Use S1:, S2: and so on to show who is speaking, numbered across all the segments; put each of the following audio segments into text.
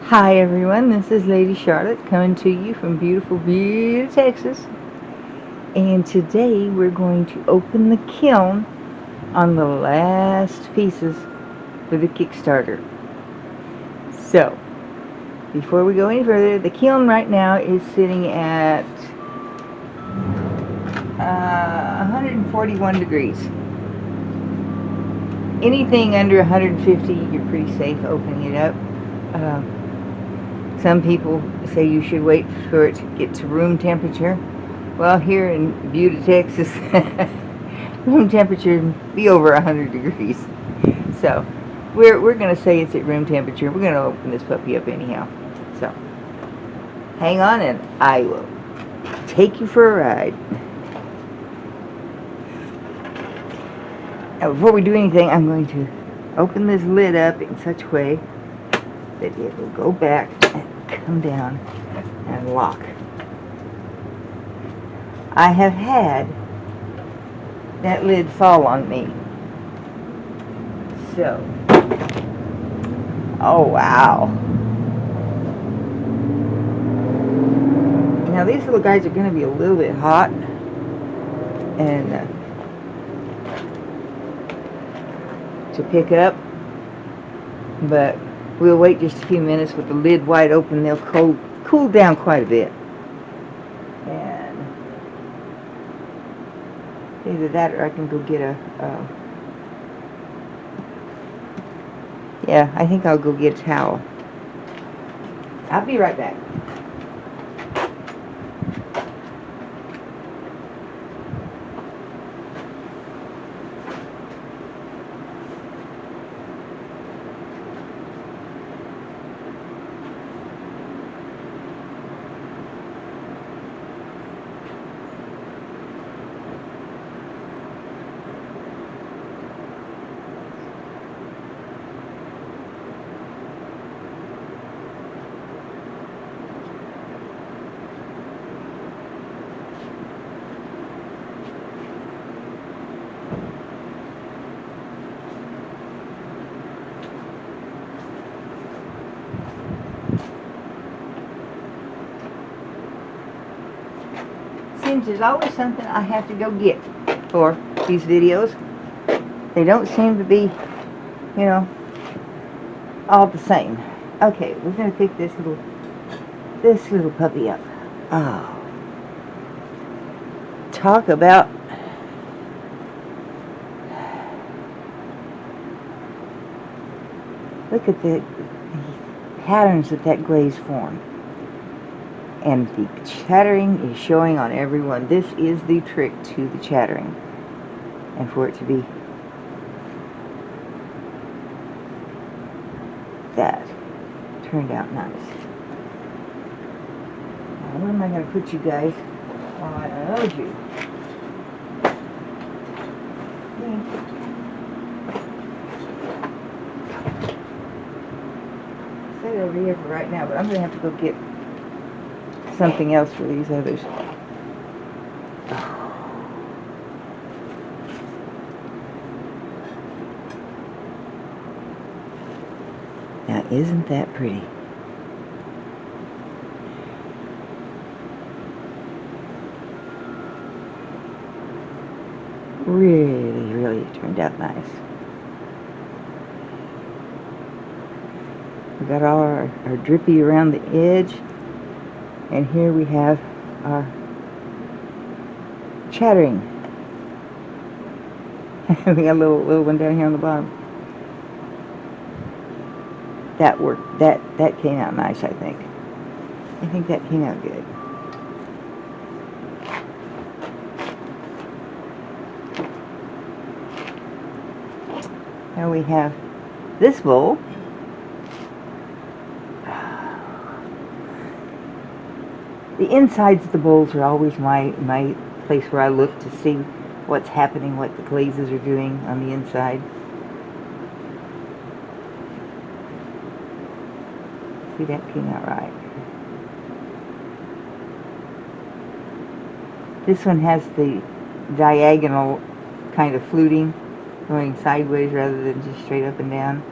S1: Hi everyone, this is Lady Charlotte coming to you from beautiful Butte, Texas. And today we're going to open the kiln on the last pieces for the Kickstarter. So, before we go any further, the kiln right now is sitting at 141 degrees. Anything under 150, you're pretty safe opening it up. Some people say you should wait for it to get to room temperature. Well, here in Butte, Texas, room temperature be over 100 degrees. So we're going to say it's at room temperature. We're going to open this puppy up anyhow. So hang on and I will take you for a ride. Now before we do anything, I'm going to open this lid up in such a way that it will go back and come down and lock. I have had that lid fall on me. So, oh wow. Now these little guys are going to be a little bit hot and to pick up, but we'll wait just a few minutes with the lid wide open. They'll cool down quite a bit. And either that or I can go get yeah, I think I'll go get a towel. I'll be right back. Seems there's always something I have to go get for these videos. They don't seem to be, you know, all the same. Okay, we're gonna pick this little puppy up. Oh, talk about look at the patterns that glaze formed. And the chattering is showing on everyone. This is the trick to the chattering. And for it to be that turned out nice. Now, where am I going to put you guys while I unload you? Set it over here for right now, but I'm going to have to go get something else for these others. Now, isn't that pretty? Really, really turned out nice. We got all our drippy around the edge, and here we have our chattering. We got a little one down here on the bottom. That worked. That came out nice, I think. I think that came out good. Now we have this bowl. The insides of the bowls are always my place where I look to see what's happening, what the glazes are doing on the inside. See, that came out right. This one has the diagonal kind of fluting going sideways rather than just straight up and down.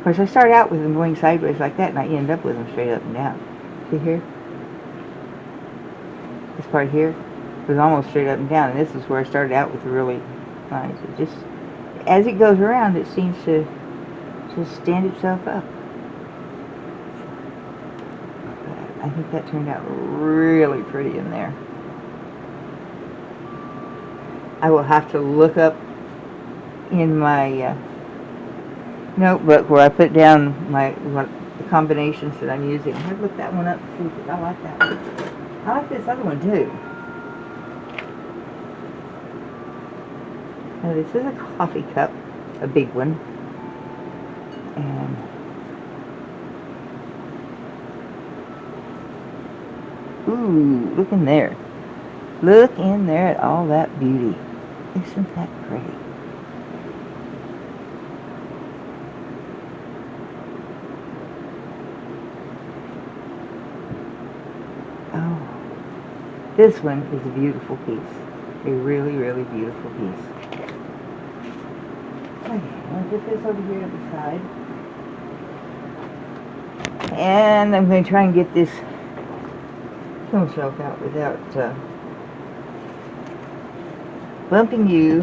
S1: Of course, I start out with them going sideways like that, and I end up with them straight up and down. See here? This part here was almost straight up and down, and this is where I started out with the really lines. It just, as it goes around, it seems to just stand itself up. I think that turned out really pretty in there. I will have to look up in my notebook where I put down the combinations that I'm using. I'll look that one up and see because I like that one. I like this other one too. Now this is a coffee cup, a big one, and ooh, look in there. Look in there at all that beauty. Isn't that pretty? Oh, this one is a beautiful piece. A really, really beautiful piece. Okay, I'll get this over here to the side. And I'm going to try and get this kiln shelf out without bumping you,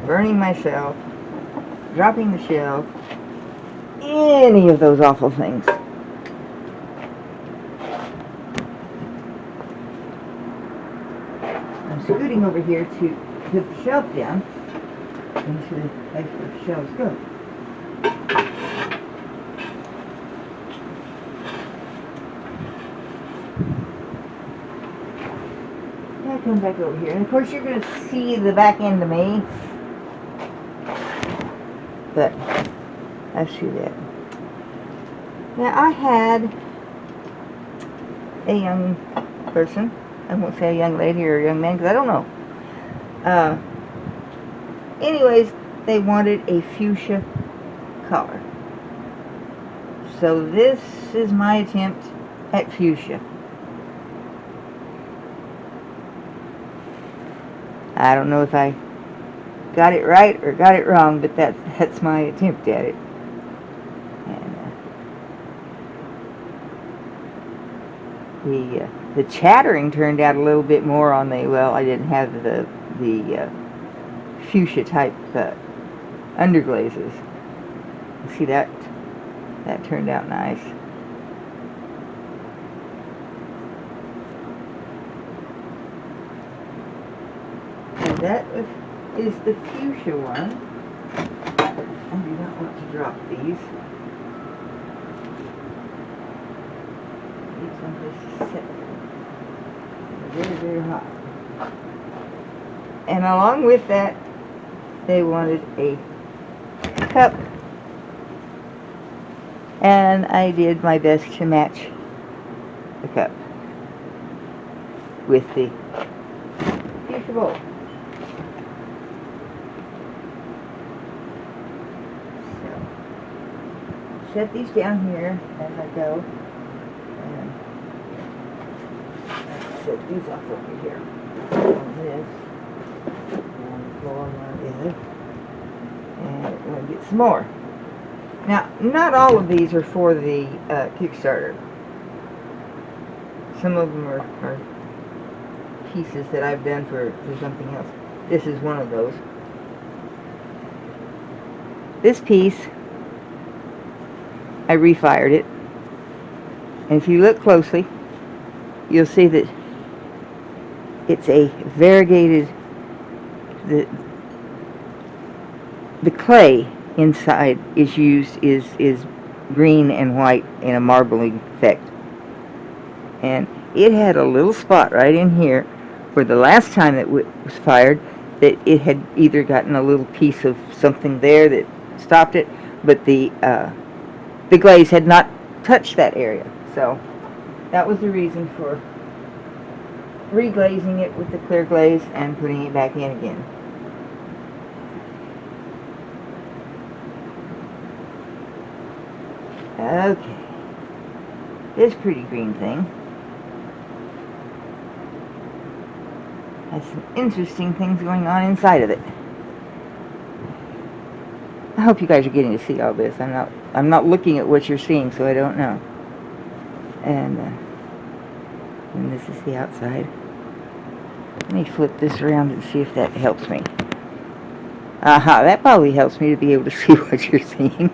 S1: burning myself, dropping the shelf, any of those awful things. I'm scooting over here to put the shelf down into the place where the shelves go. I come back over here, and of course you're going to see the back end of me, but I see that. Now I had a young person, I won't say a young lady or a young man because I don't know. Anyways, they wanted a fuchsia color. So this is my attempt at fuchsia. I don't know if I got it right or got it wrong, but that's my attempt at it. And the chattering turned out a little bit more on the, well, I didn't have the fuchsia type underglazes. See that turned out nice. And that is the fuchsia one. I do not want to drop these. Need someplace to sit. They're very, very hot. And along with that, they wanted a cup. And I did my best to match the cup with the fuchsia bowl. So, set these down here as I go. And set these up over here. On this. On the floor on the other. And I'm going to get some more. Now, not all of these are for the Kickstarter. Some of them are pieces that I've done for something else. This is one of those. This piece, I refired it. And if you look closely, you'll see that it's a variegated, the clay inside is green and white in a marbling effect. And it had a little spot right in here where the last time that was fired that it had either gotten a little piece of something there that stopped it, but the glaze had not touched that area. So that was the reason for reglazing it with the clear glaze and putting it back in again. Okay, this pretty green thing has some interesting things going on inside of it. I hope you guys are getting to see all this. I'm not looking at what you're seeing, so I don't know. And this is the outside. Let me flip this around and see if that helps me. Aha, that probably helps me to be able to see what you're seeing.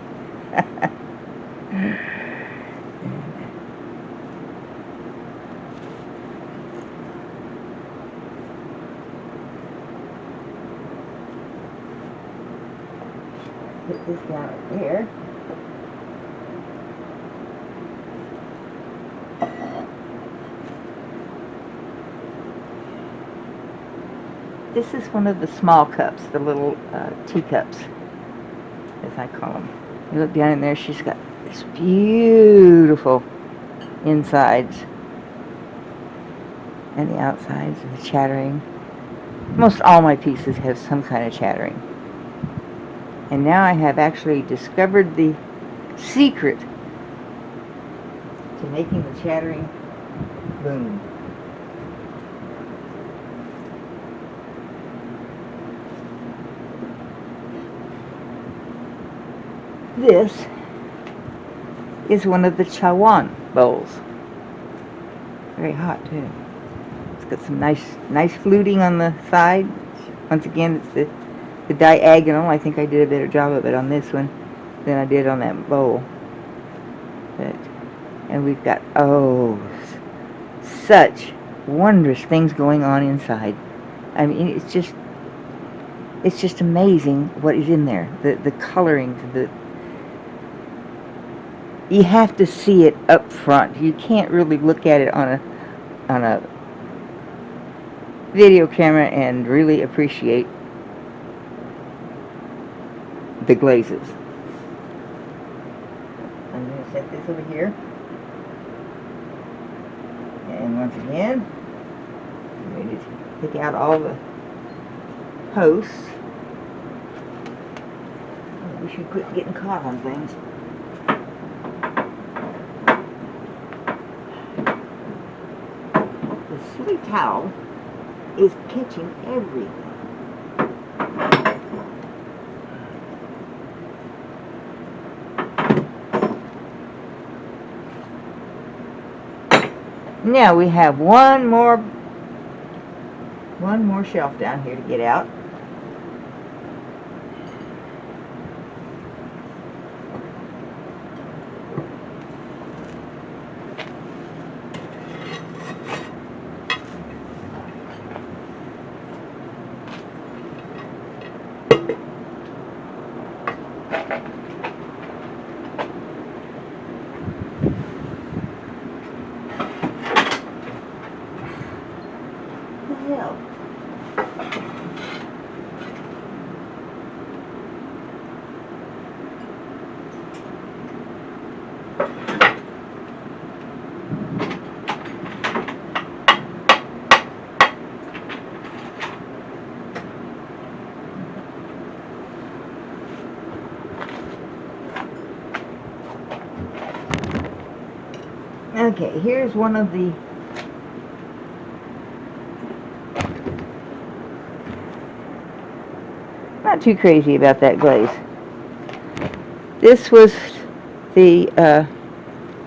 S1: Put this down right there. This is one of the small cups, the little teacups, as I call them. You look down in there, she's got this beautiful insides and the outsides and the chattering. Most all my pieces have some kind of chattering. And now I have actually discovered the secret to making the chattering boom. This is one of the chawan bowls. Very hot too. It's got some nice fluting on the side. Once again, it's the diagonal. I think I did a better job of it on this one than I did on that bowl. And we've got, such wondrous things going on inside. I mean, it's just amazing what is in there. The coloring, you have to see it up front. You can't really look at it on a video camera and really appreciate the glazes. I'm going to set this over here. And once again, I'm ready to pick out all the posts. I wish you quit getting caught on things. The silly towel is catching everything. Now we have one more shelf down here to get out. Okay, here's one of the not too crazy about that glaze. This was the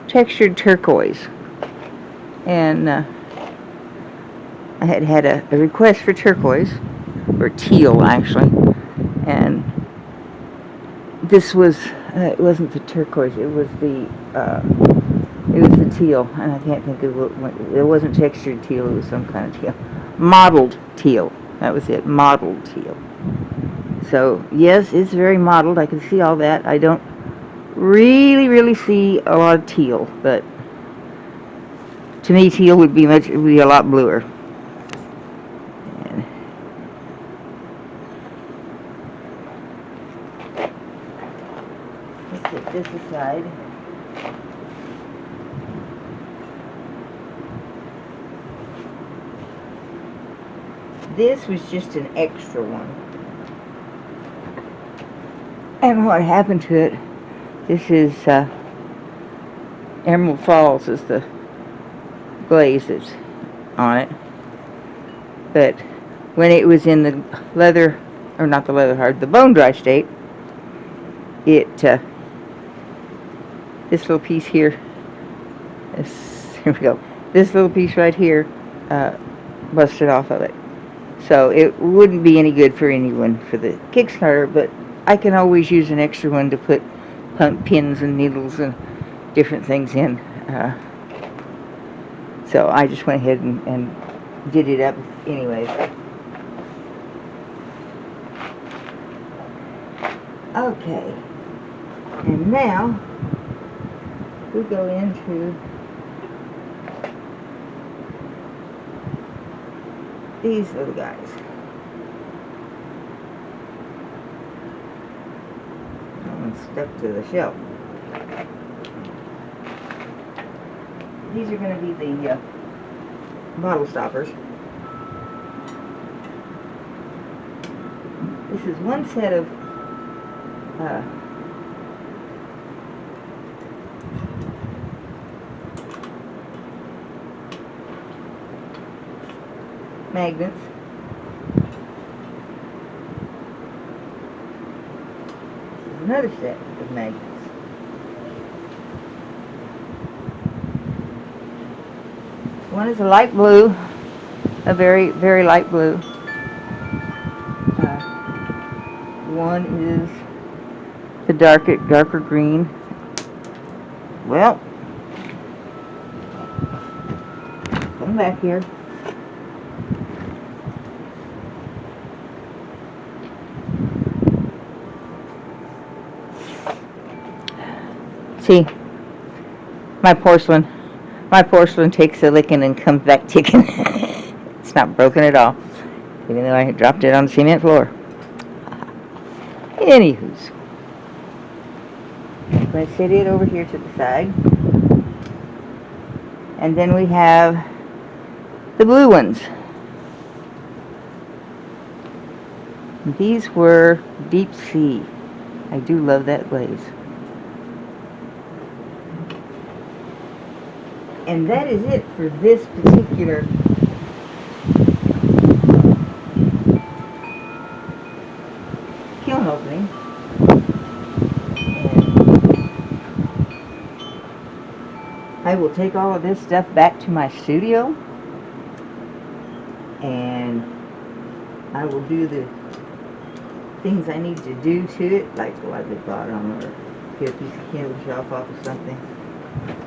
S1: textured turquoise, and I had a request for turquoise, or teal actually, and this was it wasn't the turquoise, it was the teal, and I can't think of what, it wasn't textured teal, it was some kind of teal. Mottled teal, that was it, mottled teal. So, yes, it's very mottled, I can see all that. I don't really see a lot of teal, but to me teal would be a lot bluer. And let's put this aside. This was just an extra one. And what happened to it, this is Emerald Falls is the glaze that's on it. But when it was in the leather, or not the leather hard, the bone dry state, this little piece here, here we go, this little piece right here busted off of it. So it wouldn't be any good for anyone for the Kickstarter, but I can always use an extra one to put pins and needles and different things in. So I just went ahead and did it up anyways. Okay, and now we go into these little guys. That one's stuck to the shelf. These are going to be the bottle stoppers. This is one set of magnets. This is another set of magnets. One is a light blue, a very, very light blue. One is the darker green. Well, come back here. See, my porcelain takes a licking and comes back ticking. It's not broken at all, even though I dropped it on the cement floor. Anywho's, I'm going to set it over here to the side. And then we have the blue ones. These were deep sea. I do love that glaze. And that is it for this particular kiln opening. And I will take all of this stuff back to my studio and I will do the things I need to do to it, like wipe the bottom or get a piece of kiln shelf off of something.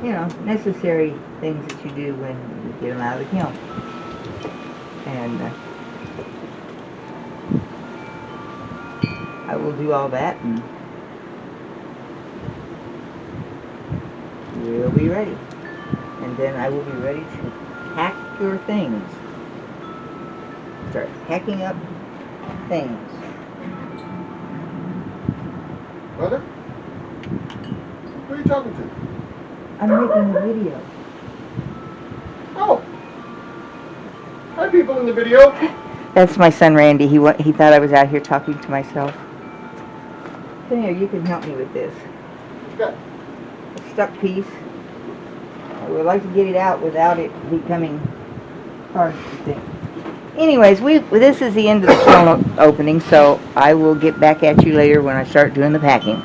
S1: You know, necessary things that you do when you get them out of the kiln. And I will do all that and we'll be ready. And then I will be ready to pack your things. Start packing up things.
S2: Brother? Who are you talking to?
S1: I'm making a video.
S2: Oh! Hi, people in the video.
S1: That's my son Randy. He thought I was out here talking to myself. Come here, you can help me with this.
S2: Okay.
S1: A stuck piece. I would like to get it out without it becoming hard to think. Anyways, this is the end of the kiln opening, so I will get back at you later when I start doing the packing.